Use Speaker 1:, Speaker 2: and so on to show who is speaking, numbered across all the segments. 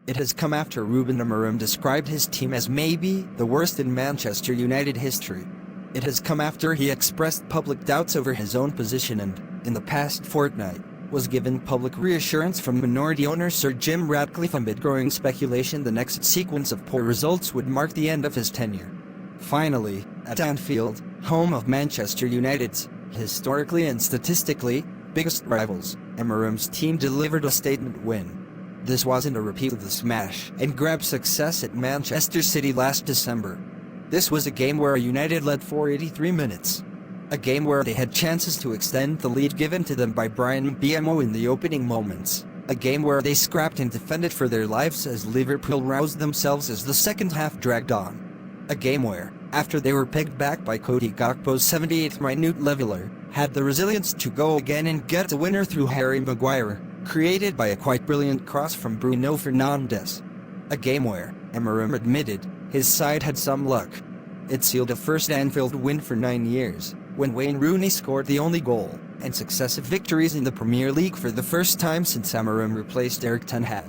Speaker 1: It has come after Ruben Amorim described his team as maybe the worst in Manchester United history. It has come after he expressed public doubts over his own position and, in the past fortnight, was given public reassurance from minority owner Sir Jim Ratcliffe amid growing speculation the next sequence of poor results would mark the end of his tenure. Finally, at Anfield, home of Manchester United's, historically and statistically, biggest rivals, Amorim's team delivered a statement win. This wasn't a repeat of the smash and grab success at Manchester City last December. This was a game where United led for 83 minutes. A game where they had chances to extend the lead given to them by Bryan Mbeumo in the opening moments. A game where they scrapped and defended for their lives as Liverpool roused themselves as the second half dragged on. A game where, after they were pegged back by Cody Gakpo's 78th minute leveler, had the resilience to go again and get a winner through Harry Maguire, created by a quite brilliant cross from Bruno Fernandes. A game where, Amorim admitted, his side had some luck. It sealed a first Anfield win for 9 years, when Wayne Rooney scored the only goal, and successive victories in the Premier League for the first time since Amorim replaced Erik ten Hag.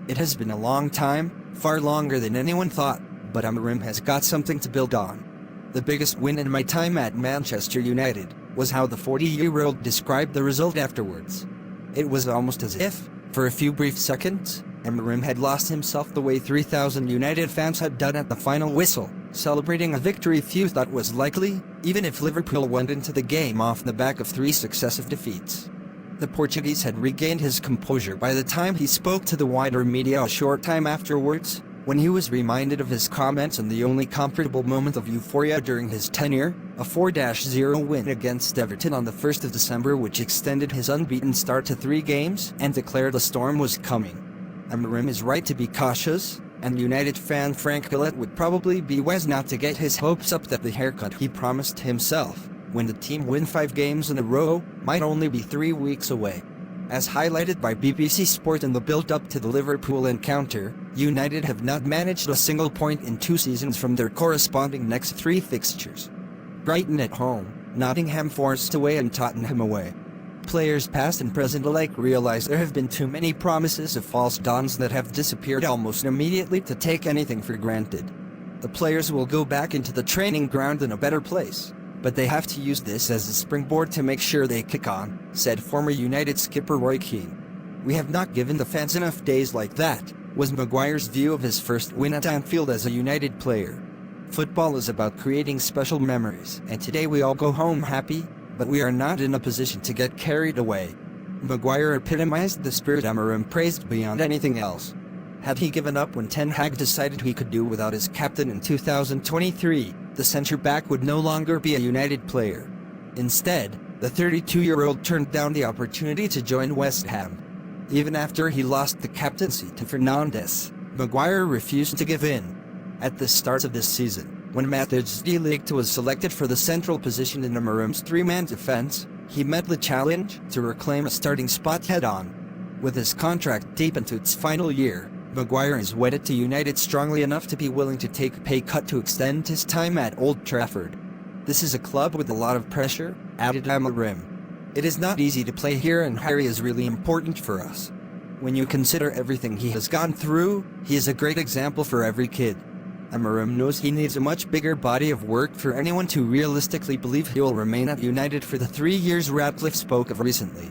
Speaker 1: It has been a long time, far longer than anyone thought, but Amorim has got something to build on. The biggest win in my time at Manchester United was how the 40-year-old described the result afterwards. It was almost as if, for a few brief seconds, Amorim had lost himself the way 3,000 United fans had done at the final whistle, celebrating a victory few thought was likely, even if Liverpool went into the game off the back of 3 successive defeats. The Portuguese had regained his composure by the time he spoke to the wider media a short time afterwards, when he was reminded of his comments on the only comfortable moment of euphoria during his tenure, a 4-0 win against Everton on the 1st of December which extended his unbeaten start to 3 games and declared a storm was coming. Amorim is right to be cautious, and United fan Frank Gillett would probably be wise not to get his hopes up that the haircut he promised himself, when the team win 5 games in a row, might only be 3 weeks away. As highlighted by BBC Sport in the build-up to the Liverpool encounter, United have not managed a single point in 2 seasons from their corresponding next 3 fixtures. Brighton at home, Nottingham Forest away and Tottenham away. Players past and present alike realize there have been too many promises of false dawns that have disappeared almost immediately to take anything for granted. The players will go back into the training ground in a better place, but they have to use this as a springboard to make sure they kick on, said former United skipper Roy Keane. We have not given the fans enough days like that, was Maguire's view of his first win at Anfield as a United player. Football is about creating special memories, and today we all go home happy, but we are not in a position to get carried away. Maguire epitomized the spirit Amorim praised beyond anything else. Had he given up when Ten Hag decided he could do without his captain in 2023, the centre-back would no longer be a United player. Instead, the 32-year-old turned down the opportunity to join West Ham. Even after he lost the captaincy to Fernandes, Maguire refused to give in. At the start of this season, when Mohamed Salah was selected for the central position in Amorim's 3-man defense, he met the challenge to reclaim a starting spot head-on. With his contract deep into its final year, Maguire is wedded to United strongly enough to be willing to take a pay cut to extend his time at Old Trafford. This is a club with a lot of pressure, added Amorim. It is not easy to play here and Harry is really important for us. When you consider everything he has gone through, he is a great example for every kid. Amorim knows he needs a much bigger body of work for anyone to realistically believe he will remain at United for the 3 years Ratcliffe spoke of recently.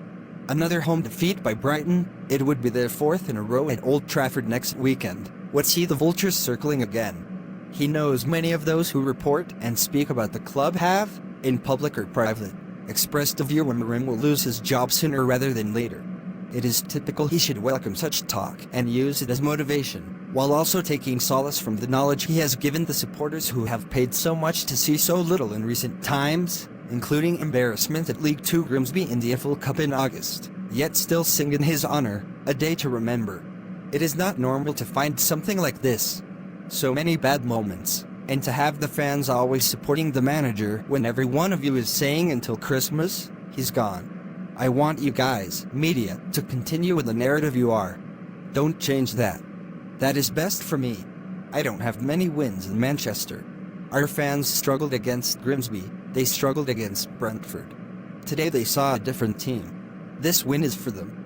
Speaker 1: Another home defeat by Brighton, it would be their 4th in a row at Old Trafford next weekend, would see the Vultures circling again. He knows many of those who report and speak about the club have, in public or private, expressed a view Amorim will lose his job sooner rather than later. It is typical he should welcome such talk and use it as motivation, while also taking solace from the knowledge he has given the supporters who have paid so much to see so little in recent times, including embarrassment at League Two Grimsby in the FA Cup in August, yet still sing in his honor, a day to remember. It is not normal to find something like this. So many bad moments, and to have the fans always supporting the manager when every one of you is saying until Christmas, he's gone. I want you guys, media, to continue with the narrative you are. Don't change that. That is best for me. I don't have many wins in Manchester. Our fans struggled against Grimsby, they struggled against Brentford. Today they saw a different team. This win is for them.